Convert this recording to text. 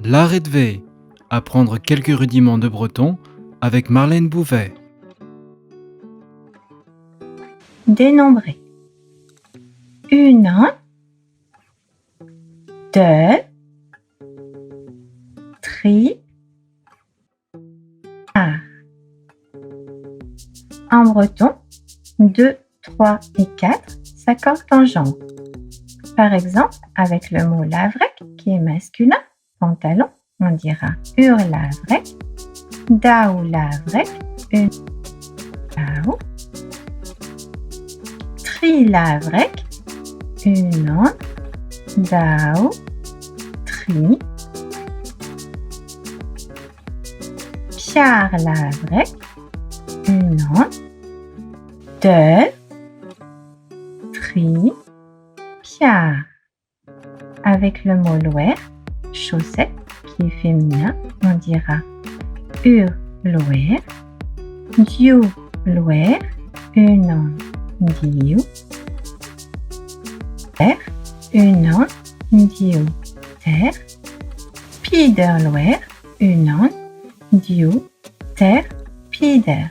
L'arrêt de V. Apprendre quelques rudiments de breton avec Marlène Bouvet. Dénombrer. 1, 2, 3, 4. En breton, 2, 3 et 4 s'accordent en genre. Par exemple, avec le mot lavrec qui est masculin, pantalon, on dira urlavrec, daoulavrec, une dao, trilavrec, une on, dao, tri, piarlavrec, une on, deux, tri, piar. Avec le mot loer, chaussette, qui est féminin, on dira loer, diou loer, une on, diou, ter, une on, diou, ter, pider loer, une on, diou, ter, pider.